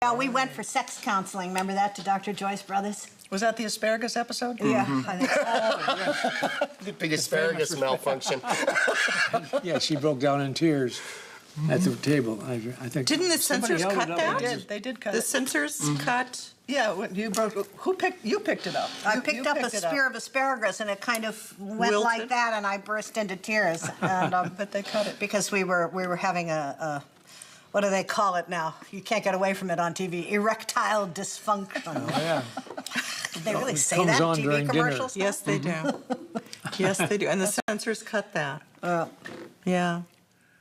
Yeah, we went for sex counseling. Remember that, to Dr. Joyce Brothers? Was that the asparagus episode? Yeah, I think so. The big asparagus malfunction. Yeah, she broke down in tears at the table. I think. Didn't the somebody censors held cut it up that? and They did cut The it. censors cut? Yeah, you broke. You picked it up. I You picked up a it spear of asparagus, and it kind of went Wilted? like that, and I burst into tears. And, But they cut it. because we were having a what do they call it now? You can't get away from it on TV. Erectile dysfunction. Oh, yeah. Did they really say comes that in on TV during dinner. commercials? Yes, they do. Yes, they do. And the censors cut that. Yeah.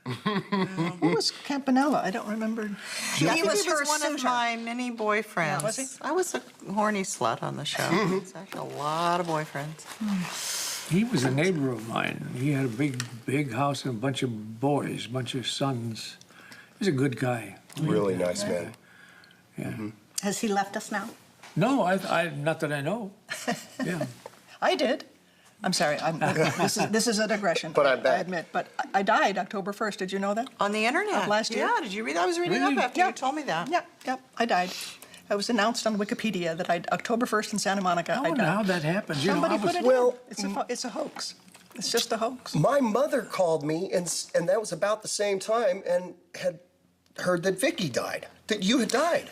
Who was Campanella? I don't remember. He I think was he her was one of suitor. my many boyfriends. Was he? I was a horny slut on the show. It's actually a lot of boyfriends. He was a neighbor of mine. He had a big house and a bunch of boys, a bunch of sons. He was a good guy. Really nice man. Yeah. Has he left us now? No, I not that I know. Yeah. I did. I'm sorry. This is a digression. But I'm back. I admit. But I died October 1st. Did you know that? On the internet. Of last year? Yeah, did you read that? I was reading Really? up after Yeah. you told me that. Yep. I died. It was announced on Wikipedia that October 1st in Santa Monica. I I wonder how died. that happens. You know, Somebody I was, put it Well, in. It's a hoax. It's just a hoax. My mother called me, and that was about the same time, and had heard that Vicky died, that you had died.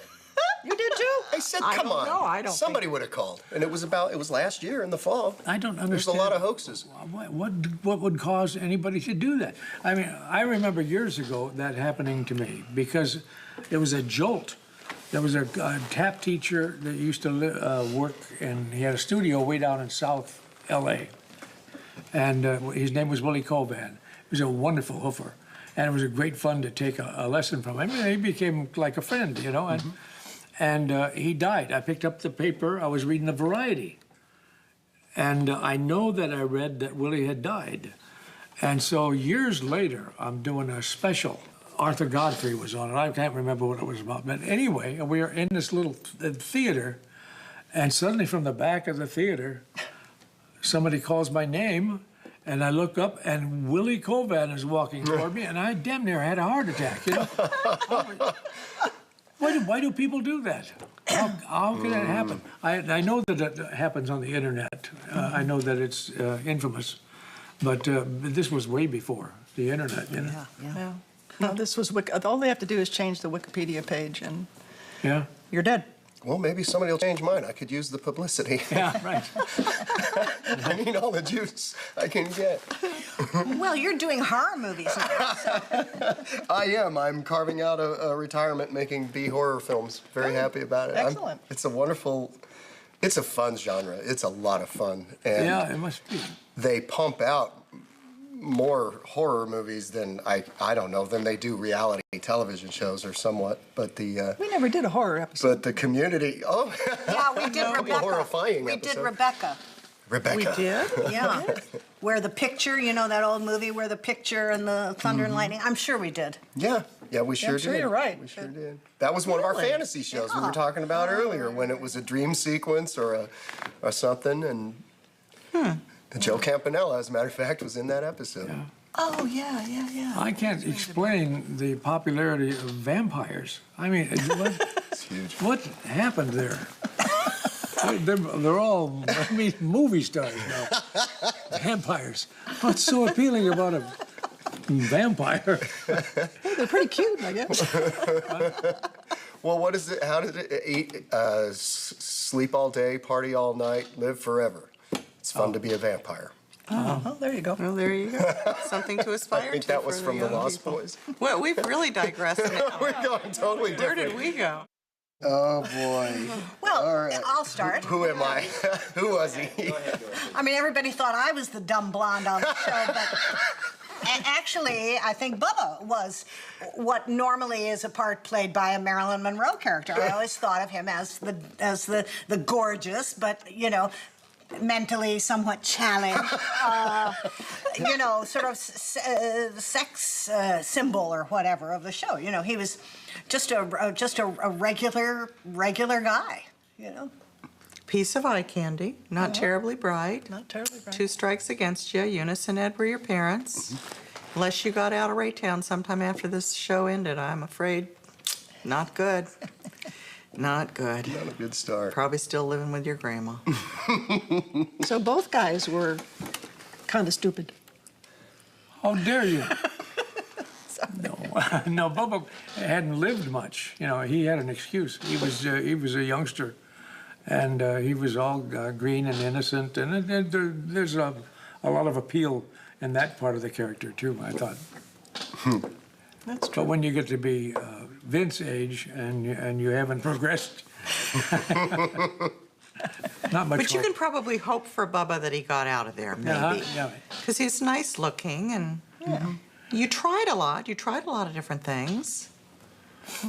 You did too. I said, I come don't on. know, I don't Somebody would have called. And it was last year in the fall. I don't understand. There's a lot of hoaxes. What would cause anybody to do that? I mean, I remember years ago that happening to me because it was a jolt. There was a tap teacher that used to work, and he had a studio way down in South L.A. And his name was Willie Kovan. He was a wonderful hoofer, and it was a great fun to take a lesson from him. And he became like a friend, you know. And he died. I picked up the paper. I was reading the Variety. And I know that I read that Willie had died. And so years later, I'm doing a special. Arthur Godfrey was on it. I can't remember what it was about. But anyway, we were in this little theater, and suddenly from the back of the theater, somebody calls my name, and I look up, and Willie Kovan is walking toward me, and I damn near had a heart attack, you know? Why do people do that? How can that happen? I know that it happens on the internet. I know that it's infamous, but this was way before the internet, you know? Yeah. No, this was all they have to do is change the Wikipedia page, and Yeah? you're dead. Well, maybe somebody will change mine. I could use the publicity. Yeah, right. I need all the juice I can get. Well, you're doing horror movies now. So. I am. I'm carving out a retirement making B horror films. Very happy about it. Excellent. It's a fun genre. It's a lot of fun. And Yeah, it must be. they pump out more horror movies than than they do reality television shows or somewhat. But We never did a horror episode. but the community, Yeah, we did Rebecca. horrifying we did episode. Rebecca. Rebecca. We did? Yeah. Where the picture, you know that old movie where the picture and the thunder and lightning? I'm sure we did. Yeah, we sure I'm did. sure you're right. We sure did. That was one of our Really? fantasy shows we Yeah. were talking about earlier, when it was a dream sequence or something, and Joe Campanella, as a matter of fact, was in that episode. Yeah. Oh, yeah. I can't explain the popularity of vampires. I mean, It's huge. what happened there? They're all, movie stars now. Vampires. What's so appealing about a vampire? They're pretty cute, I guess. Well, what is it? How did it eat? Sleep all day, party all night, live forever. It's fun to be a vampire. Oh, there you go. Well, there you go. Something to aspire to. I think that was for from the young Lost people. Boys. Well, we've really digressed now. We're going totally Where different. did we go? Oh boy. Well, All right. I'll start. Who am I? Who was he? I mean, everybody thought I was the dumb blonde on the show, but actually, I think Bubba was what normally is a part played by a Marilyn Monroe character. I always thought of him as the gorgeous, but you know, mentally somewhat challenged, you know, sort of sex symbol or whatever of the show. You know, he was just a regular guy. You know. Piece of eye candy, not terribly bright. Not terribly bright. 2 strikes against you. Eunice and Ed were your parents. Unless you got out of Raytown sometime after this show ended, I'm afraid not good. Not good. Not a good start. Probably still living with your grandma. So both guys were kind of stupid. How dare you? No, no, Bubba hadn't lived much. You know, he had an excuse. He was a youngster, and he was all green and innocent, and there's a lot of appeal in that part of the character too, I thought. That's true. But when you get to be Vince's age and you haven't progressed, not much. But you hope. can probably hope for Bubba that he got out of there, Yeah, maybe. yeah. Because he's nice looking and you tried a lot. You tried a lot of different things.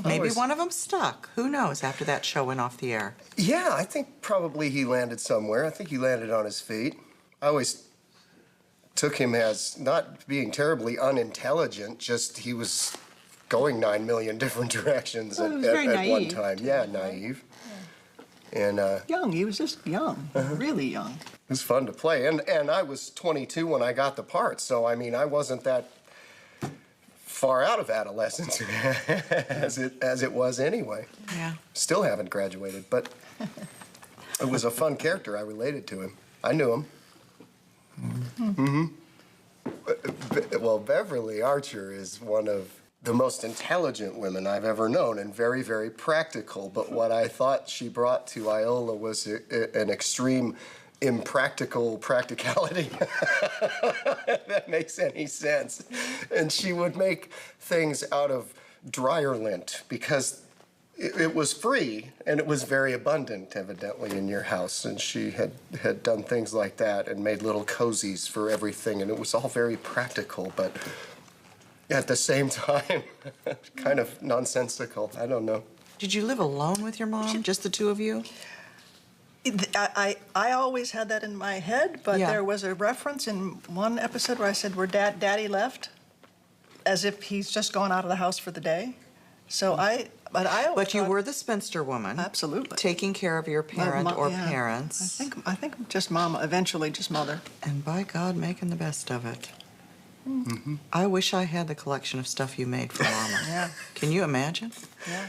Maybe Always- one of them stuck. Who knows after that show went off the air? Yeah, I think probably he landed somewhere. I think he landed on his feet. I always took him as not being terribly unintelligent, just he was going 9 million different directions Well, at, he was very at one naive, time. too, Yeah, right? naive. And it Young, he was just young, really young. was fun to play. And I was 22 when I got the part, so I mean, I wasn't that far out of adolescence as it was anyway. Yeah. Still haven't graduated, but it was a fun character. I related to him. I knew him. Well, Beverly Archer is one of the most intelligent women I've ever known and very, very practical. But what I thought she brought to Iola was an extreme impractical practicality. If that makes any sense. And she would make things out of dryer lint because it was free and it was very abundant, evidently, in your house. And she had done things like that and made little cozies for everything. And it was all very practical, but at the same time, kind of nonsensical. I don't know. Did you live alone with your mom? Just the two of you? I always had that in my head, but Yeah. there was a reference in one episode where I said, where Daddy left, as if he's just gone out of the house for the day. So I always But you thought- were the spinster woman. Absolutely. Taking care of your parent My- or yeah. parents. I think just mama, eventually just mother. And by God, making the best of it. I wish I had the collection of stuff you made for Mama. Yeah. Can you imagine? Yeah.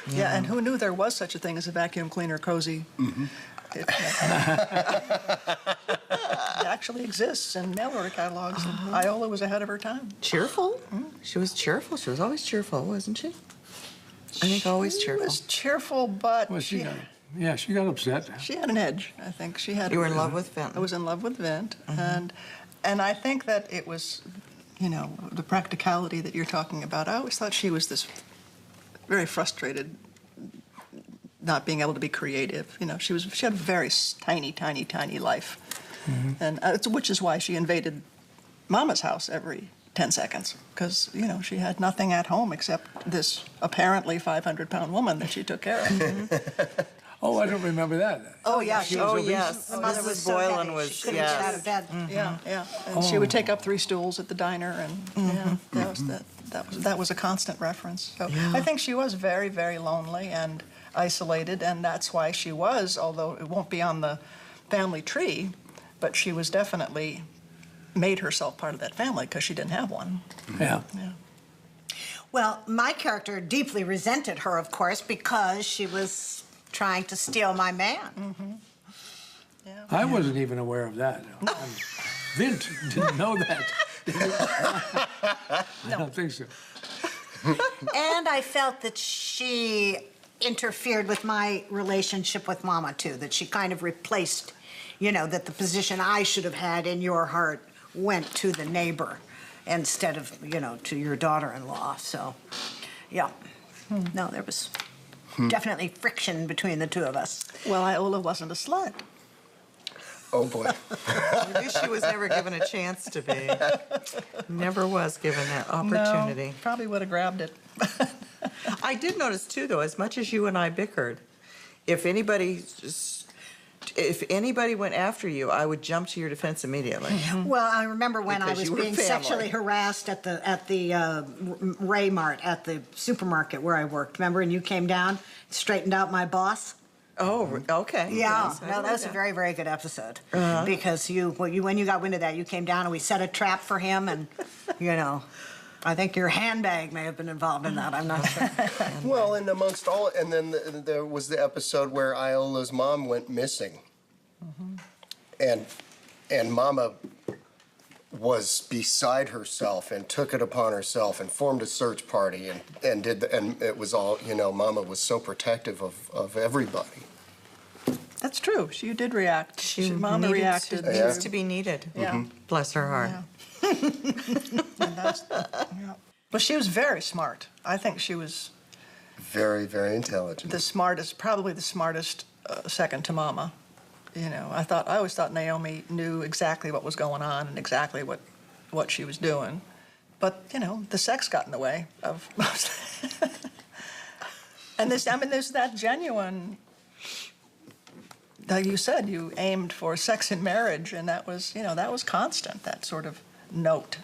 Yeah, and who knew there was such a thing as a vacuum cleaner cozy? It actually exists in mail order catalogs, and Iola was ahead of her time. Cheerful. She was cheerful. She was always cheerful, wasn't she? I think always She cheerful. was cheerful, but Well, she got upset. she had an edge. I think she had. You were in love with Vinton. I was in love with Vint, and I think that it was, you know, the practicality that you're talking about. I always thought she was this very frustrated, not being able to be creative. You know, she had a very tiny life, and which is why she invaded Mama's house every 10 seconds, because, you know, she had nothing at home except this apparently 500-pound woman that she took care of. Oh, I don't remember that. Oh, yeah. She was Oh, obese? yes. The mother Mrs. was so Boylan heavy, was, she couldn't get out of bed. Yeah, yeah. And she would take up 3 stools at the diner, and yeah, that was a constant reference. So I think she was very, very lonely and isolated, and that's why she was, although it won't be on the family tree, but she was definitely made herself part of that family because she didn't have one. Yeah. Yeah. Well, my character deeply resented her, of course, because she was trying to steal my man. I wasn't even aware of that. Vint didn't know that. I don't think so. And I felt that she interfered with my relationship with Mama, too, that she kind of replaced, you know, that the position I should have had in your heart went to the neighbor instead of, you know, to your daughter-in-law. So, yeah. No, there was definitely friction between the two of us. Well, Iola wasn't a slut. Oh, boy. Maybe she was never given a chance to be. Never was given that opportunity. No, probably would have grabbed it. I did notice too, though, as much as you and I bickered, if anybody went after you, I would jump to your defense immediately. Well, I remember when I Because was you were being family. sexually harassed at the Ray Mart at the supermarket where I worked. Remember, and you came down, straightened out my boss. Oh, okay. Yeah, Yes, I no, that believe was a very, very good episode because when you got wind of that, you came down and we set a trap for him, and you know, I think your handbag may have been involved in that. I'm not sure. Well, and amongst all, and then there was the episode where Iola's mom went missing, and Mama was beside herself and took it upon herself and formed a search party and did and it was all, you know, Mama was so protective of everybody. That's true. She did react. Mama needed reacted. to, needs to be needed. Yeah. Bless her heart. Yeah. And yeah. Well, she was very smart. I think she was Very, very intelligent. the smartest, probably the smartest, second to Mama. You know, I always thought Naomi knew exactly what was going on and exactly what she was doing. But, you know, the sex got in the way of most. And there's that genuine, like you said, you aimed for sex in marriage, and that was constant, that sort of note,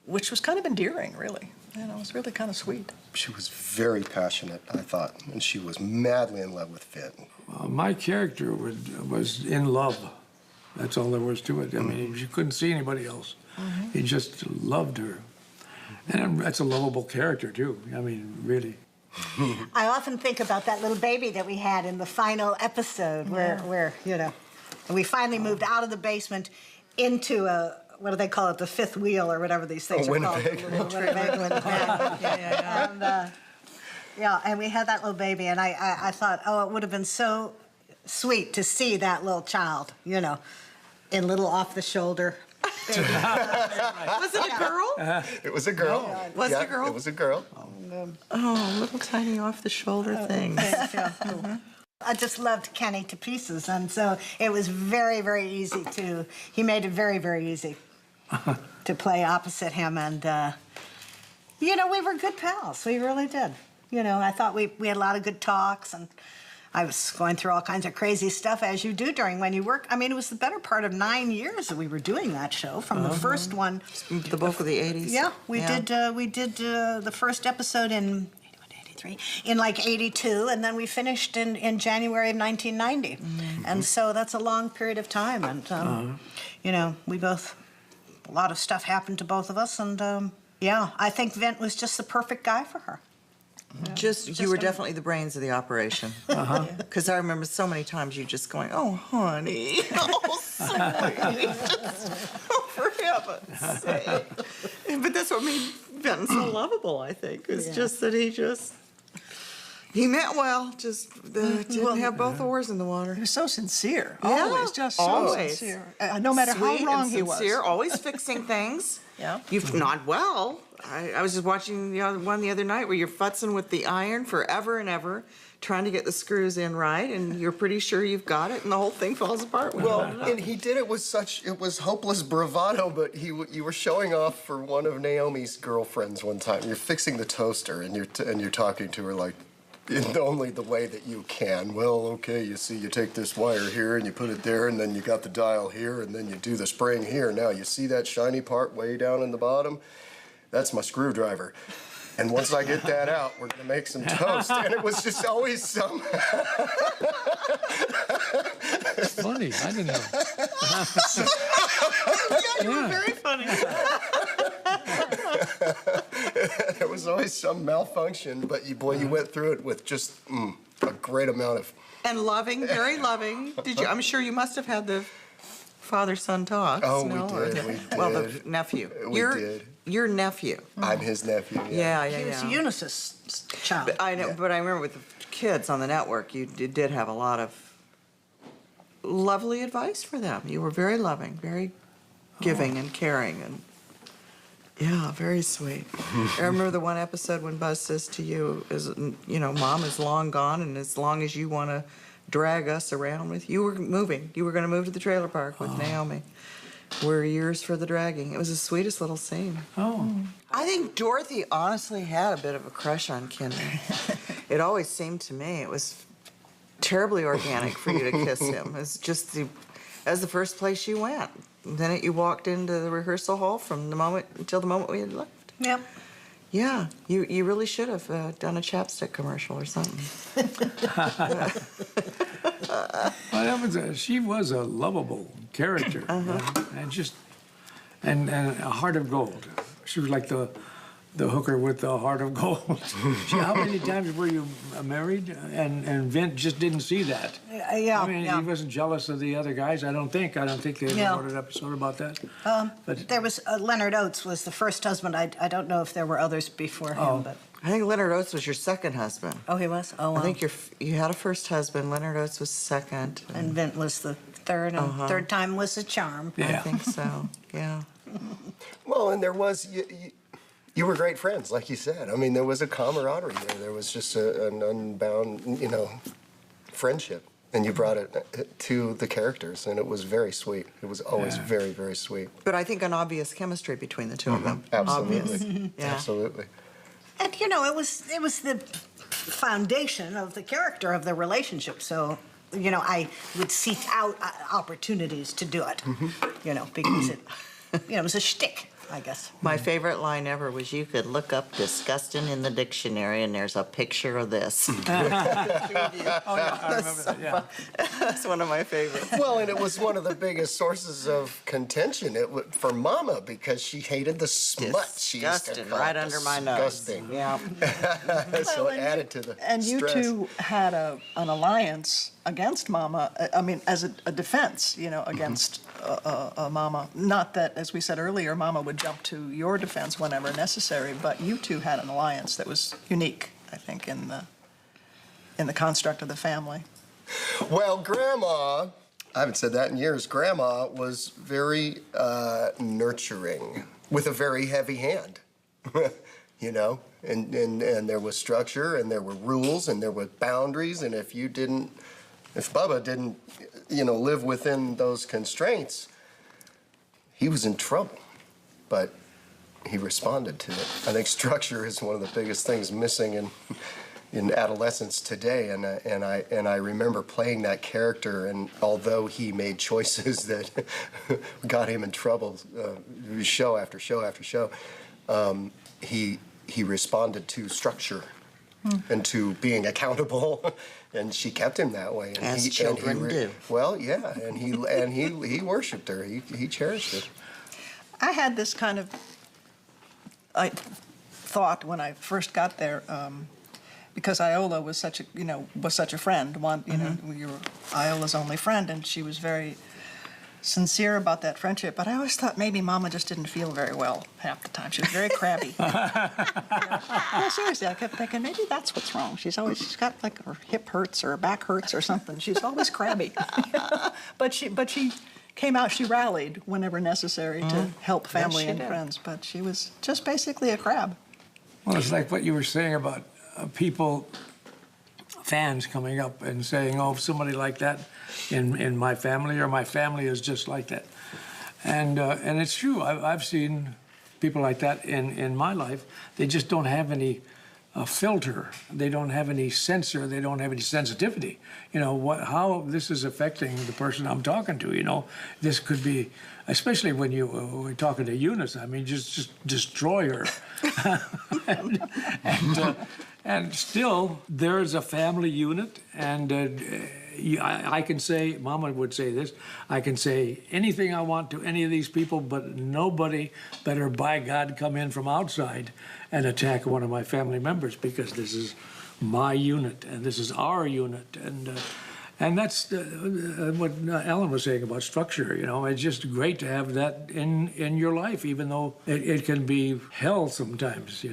which was kind of endearing, really. You know, it was really kind of sweet. She was very passionate, I thought, and she was madly in love with Finn. My character was in love. That's all there was to it. I mean, you couldn't see anybody else. He just loved her. And that's a lovable character, too. I mean, really. I often think about that little baby that we had in the final episode where you know, we finally moved out of the basement into what do they call it, the fifth wheel or whatever these things are called. Winnipeg. And, and we had that little baby, and I thought, oh, it would have been so sweet to see that little child, you know, in little off-the-shoulder. Was it a girl? It was a girl. Was it a girl? It was a girl. Oh, little tiny off the shoulder things. I just loved Kenny to pieces, and so it was very, very easy he made it very, very easy to play opposite him, and, you know, we were good pals. We really did. You know, I thought we had a lot of good talks, and I was going through all kinds of crazy stuff, as you do when you work. I mean, it was the better part of 9 years that we were doing that show, from the first one. The bulk of the 80s. Yeah, we did the first episode in 83, in like 82, and then we finished in January of 1990. And so that's a long period of time, and you know, a lot of stuff happened to both of us, and yeah, I think Vint was just the perfect guy for her. You were definitely the brains of the operation. Because I remember so many times you just going, oh, honey, oh, sweetie, for heaven's sake. But that's what made Benton so lovable, I think. It's just that he meant well, just didn't have both oars in the water. He was so sincere. Yeah, Always, just so always. sincere. No matter Sweet how wrong and he was. sincere, always fixing things. Yeah. You've not well. I was just watching one the other night where you're futzing with the iron forever and ever, trying to get the screws in right, and you're pretty sure you've got it, and the whole thing falls apart. Well, and he did it with it was hopeless bravado, but you were showing off for one of Naomi's girlfriends one time. You're fixing the toaster, and you're talking to her like, in only the way that you can. Well, okay, you see, you take this wire here and you put it there, and then you got the dial here, and then you do the spring here. Now, you see that shiny part way down in the bottom? That's my screwdriver. And once I get that out, we're gonna make some toast. And it was just always some... It's funny. I didn't know. You were very funny. There was always some malfunction, but you went through it with just a great amount of... And loving, very loving. Did you? I'm sure you must have had the father-son talks. Oh, no? we did. Well, the nephew. We did. Your nephew. I'm his nephew. Yeah. He was Eunice's child. I know, but I remember with the kids on the network, you did have a lot of lovely advice for them. You were very loving, very giving and caring, and yeah, very sweet. I remember the one episode when Buzz says to you, Mom is long gone, and as long as you want to drag us around with you were moving. You were going to move to the trailer park with Naomi. We're yours for the dragging. It was the sweetest little scene. Oh. I think Dorothy honestly had a bit of a crush on Kinder. It always seemed to me it was terribly organic for you to kiss him. It's just as the first place you went. And then you walked into the rehearsal hall from the moment until the moment we had left. Yep. Yeah, you really should have done a chapstick commercial or something. Well, she was a lovable character, and a heart of gold. She was like the hooker with the heart of gold. How many times were you married? And Vint just didn't see that. Yeah, I mean, yeah. he wasn't jealous of the other guys. I don't think they ever Yeah. wrote an episode about that. But There was Leonard Oates was the first husband. I don't know if there were others before him, but I think Leonard Oates was your second husband. oh, he was. Oh, wow. I think you had a first husband. Leonard Oates was second. And Vint was the third, and third time was a charm. I yeah. think so. Yeah. Well, and there was, you were great friends, like you said. I mean, there was a camaraderie there. There was just an unbound, friendship. And you brought it to the characters, and it was very sweet. It was always Yeah. very, very sweet. But I think an obvious chemistry between the two of them. Absolutely. Obvious. Yeah. Absolutely. And it was the foundation of the character of the relationship. So, I would seek out opportunities to do it. Because it was a shtick, I guess. My favorite line ever was, "You could look up disgusting in the dictionary, and there's a picture of this." Oh, yeah, I remember that, yeah. That's one of my favorites. Well, and it was one of the biggest sources of contention for Mama because she hated the smut. She used to Disgusting, call right it under my nose. disgusting. Yeah. So it added to the And you stress. two had an alliance against Mama, I mean, as a defense, against Mama. Not that, as we said earlier, Mama would jump to your defense whenever necessary, but you two had an alliance that was unique, I think, in the construct of the family. Well, Grandma, I haven't said that in years. Grandma was very nurturing with a very heavy hand, and there was structure and there were rules and there were boundaries. And if Bubba didn't, live within those constraints, he was in trouble. But he responded to it. I think structure is one of the biggest things missing in adolescence today, and I remember playing that character, and although he made choices that got him in trouble, show after show after show, he responded to structure and to being accountable, and she kept him that way. And As children do. Well, yeah, and he worshipped her. He cherished her. I had this kind of thought when I first got there, because Iola was such a friend. You were Iola's only friend, and she was very sincere about that friendship. But I always thought maybe Mama just didn't feel very well half the time. She was very crabby. No, seriously, I kept thinking maybe that's what's wrong. She's got like her hip hurts or her back hurts or something. She's always crabby. But she came out. She rallied whenever necessary to help family she and did. friends. But she was just basically a crab. Well, it's like what you were saying about fans coming up and saying, "Oh, somebody like that in my family, or my family is just like that," and it's true. I've seen people like that in my life. They just don't have any filter. They don't have any censor. They don't have any sensitivity. How this is affecting the person I'm talking to. This could be, especially when you were talking to Eunice. I mean, just destroy her. And still, there is a family unit, and I can say, Mama would say this, I can say anything I want to any of these people, but nobody better, by God, come in from outside and attack one of my family members, because this is my unit, and this is our unit. And that's what Ellen was saying about structure. It's just great to have that in your life, even though it can be hell sometimes.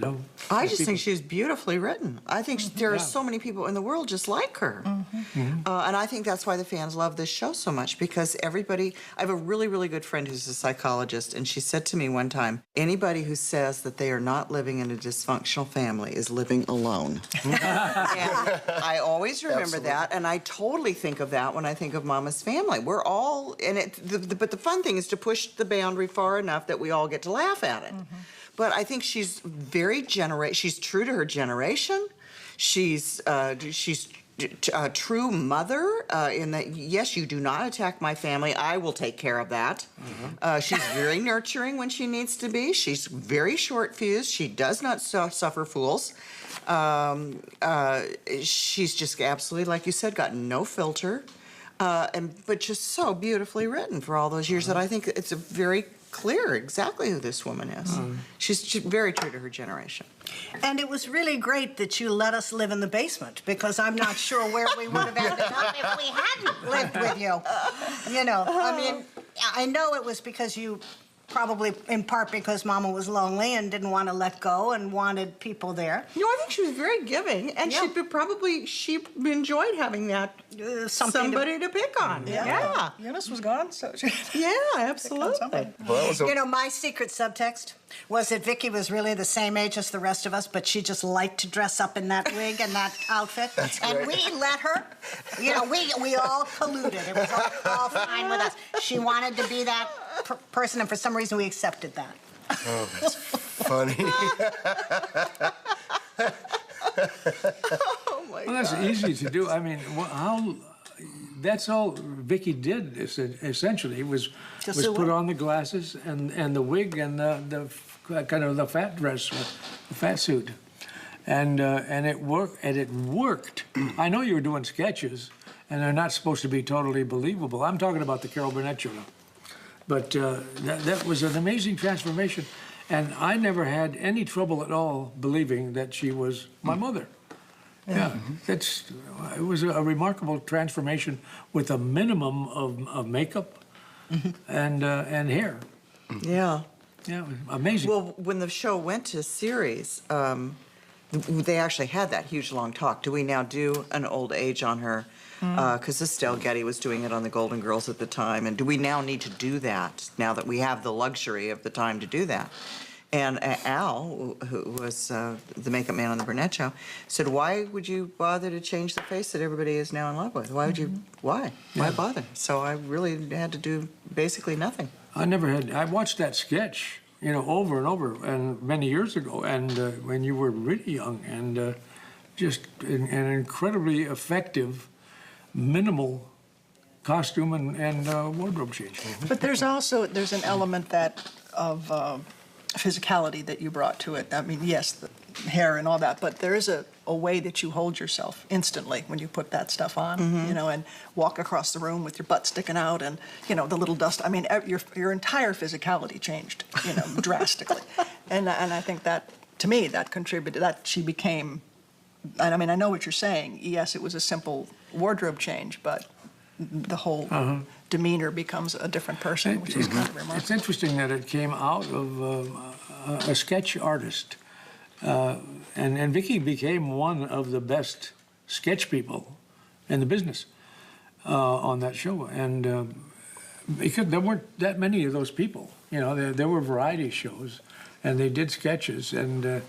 I just think she's beautifully written. I think there are so many people in the world just like her. And I think that's why the fans love this show so much, because everybody, I have a really, really good friend who's a psychologist, and she said to me one time, anybody who says that they are not living in a dysfunctional family is living alone. And I always remember that, and I totally think of that when I think of Mama's family. We're all in it, but the fun thing is to push the boundary far enough that we all get to laugh at it. But I think she's very she's true to her generation. She's a true mother in that, yes, you do not attack my family. I will take care of that. She's very nurturing when she needs to be. She's very short-fused. She does not suffer fools. She's just absolutely, like you said, got no filter, but just so beautifully written for all those years that I think it's a very clear exactly who this woman is. She's very true to her generation. And it was really great that you let us live in the basement, because I'm not sure where we would have ended up if we hadn't lived with you. You know, I mean, I know it was because you, probably in part because Mama was lonely and didn't want to let go and wanted people there. No, I think she was very giving, and Yeah. she enjoyed having that somebody to pick on. Yeah, Eunice was gone, so she yeah, absolutely. something. Well, that was You know, my secret subtext was that Vicky was really the same age as the rest of us, but she just liked to dress up in that wig and that outfit. And we let her. You know, we all colluded. It was all fine with us. She wanted to be that person, and for some reason we accepted that. Oh, that's funny. Well, that's easy to do. I mean, how? That's all Vicky did. Essentially, was Just was a put wig. on the glasses and the wig and the kind of the fat dress, the fat suit, and it worked. And it worked. I know you were doing sketches, and they're not supposed to be totally believable. I'm talking about the Carol Burnett show now. But that was an amazing transformation, and I never had any trouble at all believing that she was my mother. Yeah, it was a remarkable transformation with a minimum of makeup and hair. Yeah. Yeah, it was amazing. Well, when the show went to series, they actually had that huge long talk. Do we now do an old age on her? Because Estelle Getty was doing it on the Golden Girls at the time. And do we now need to do that now that we have the luxury of the time to do that? And Al, who was the makeup man on the Burnett show, said, "Why would you bother to change the face that everybody is now in love with? Why would you? Why? Why bother?" So I really had to do basically nothing. I watched that sketch, you know, over and over, and many years ago, and when you were really young, and just an incredibly effective, minimal costume and wardrobe change. But there's an element of physicality that you brought to it. I mean, yes, the hair and all that, but there is a way that you hold yourself instantly when you put that stuff on, you know, and walk across the room with your butt sticking out and, you know, the little dust. I mean, your entire physicality changed, you know, drastically. And I think that, to me, that contributed, that she became, and I mean, I know what you're saying. Yes, it was a simple wardrobe change, but the whole demeanor becomes a different person, which is kind of remarkable. It's interesting that it came out of a sketch artist. And Vicky became one of the best sketch people in the business on that show. And because there weren't that many of those people. You know, there were variety shows, and they did sketches, and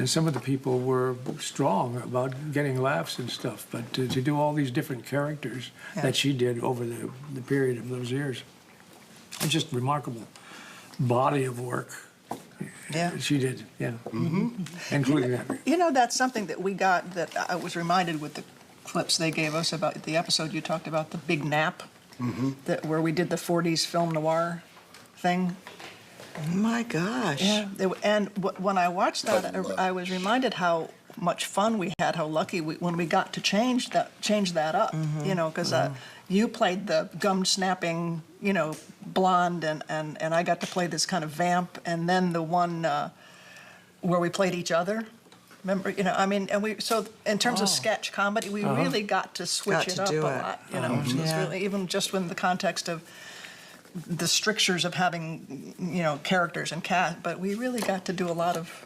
some of the people were strong about getting laughs and stuff. But to do all these different characters that she did over the period of those years, it's just remarkable body of work. Yeah. She did, yeah. Including that. You know, that's something that we got, that I was reminded with the clips they gave us about the episode you talked about, the big nap, where we did the 40s film noir thing. Oh my gosh. Yeah. When I watched that, I was reminded how much fun we had, how lucky when we got to change that up, you know, because you played the gum snapping, you know, blonde, and I got to play this kind of vamp, and then the one where we played each other. Remember, you know, I mean, so in terms of sketch comedy, we really got to switch Got it to up a do it. lot, you know, which was Yeah. really, even just in the context of the strictures of having, you know, characters and cast, but we really got to do a lot of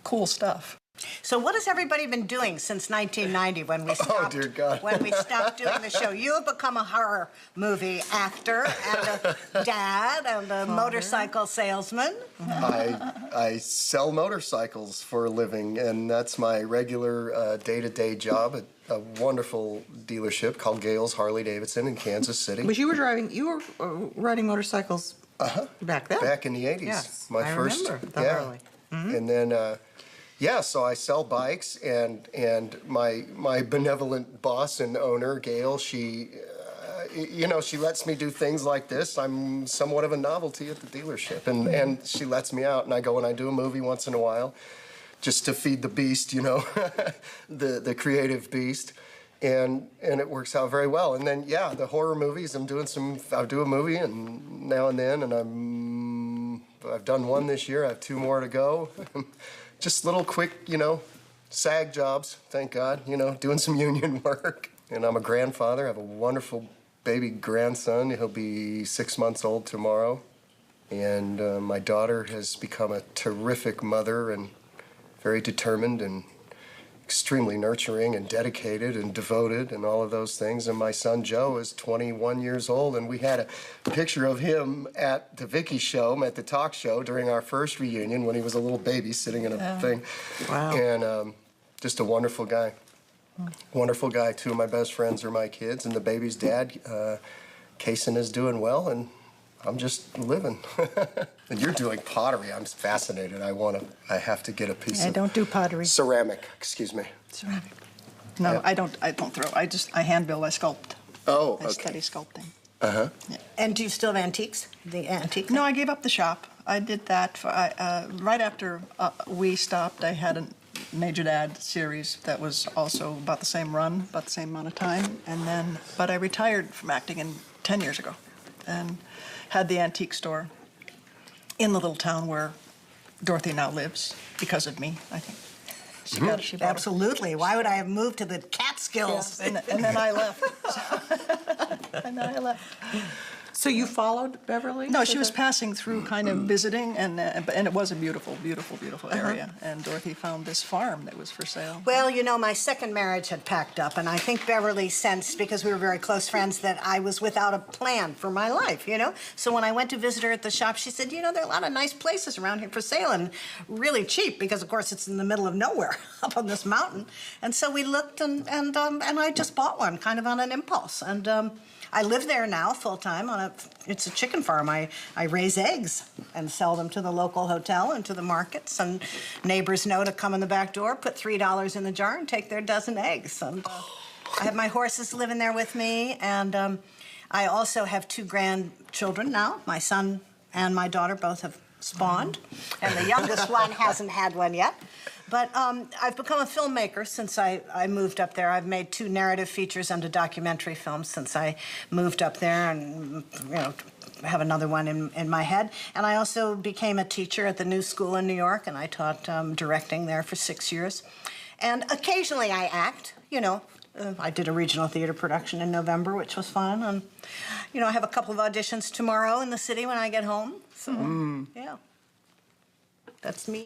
cool stuff. So what has everybody been doing since 1990 when we stopped? dear God. When we stopped doing the show? You have become a horror movie actor and a dad and a motorcycle salesman. I sell motorcycles for a living, and that's my regular day-to-day job at a wonderful dealership called Gales Harley Davidson in Kansas City. But you were riding motorcycles back then. Back in the 80s. Yes, My I first, remember the yeah. Harley. And then, so I sell bikes, and my benevolent boss and owner, Gail, she, you know, she lets me do things like this. I'm somewhat of a novelty at the dealership, and she lets me out, and I go and I do a movie once in a while, just to feed the beast, you know, the creative beast. and it works out very well. And then yeah, the horror movies. I'll do a movie and now and then, and I've done one this year. I have 2 more to go. Just little quick, SAG jobs. Thank God, doing some union work. And I'm a grandfather. I have a wonderful baby grandson. He'll be 6 months old tomorrow. And my daughter has become a terrific mother and very determined and extremely nurturing and dedicated and devoted and all of those things. And my son Joe is 21 years old, and we had a picture of him at the Vicky show, at the talk show during our first reunion when he was a little baby sitting in a thing. Wow. And just a wonderful guy. Wonderful guy. 2 of my best friends are my kids, and the baby's dad, Kaysen, is doing well, and I'm just living. And you're doing pottery. I'm fascinated. I have to get a piece I of don't do pottery. ceramic, excuse me. Ceramic. No, Yeah. I don't throw. I hand build, I sculpt. Oh, I okay. study sculpting. And do you still have antiques? The antique? No, I gave up the shop. I did that right after we stopped. I had a Major Dad series that was also about the same run, about the same amount of time, but I retired from acting 10 years ago, and had the antique store in the little town where Dorothy now lives because of me, I think. She bought it. Absolutely. Why would I have moved to the Catskills? And then I left. And then I left. So you followed Beverly? No, to she was the- passing through, kind of visiting, and it was a beautiful, beautiful, beautiful area. And Dorothy found this farm that was for sale. Well, my second marriage had packed up, and I think Beverly sensed, because we were very close friends, that I was without a plan for my life, So when I went to visit her at the shop, she said, there are a lot of nice places around here for sale, and really cheap, because, of course, it's in the middle of nowhere, up on this mountain. And so we looked, and I just bought one, kind of on an impulse. And I live there now full-time it's a chicken farm. I raise eggs and sell them to the local hotel and to the markets, and neighbors know to come in the back door, put $3 in the jar, and take their dozen eggs. And I have my horses living there with me, and I also have 2 grandchildren now. My son and my daughter both have spawned, and the youngest one hasn't had one yet. But I've become a filmmaker since I moved up there. I've made 2 narrative features and a documentary film since I moved up there, and have another one in my head. And I also became a teacher at the New School in New York, and I taught directing there for 6 years. And occasionally I act, I did a regional theater production in November, which was fun. And, I have a couple of auditions tomorrow in the city when I get home. So, yeah, that's me.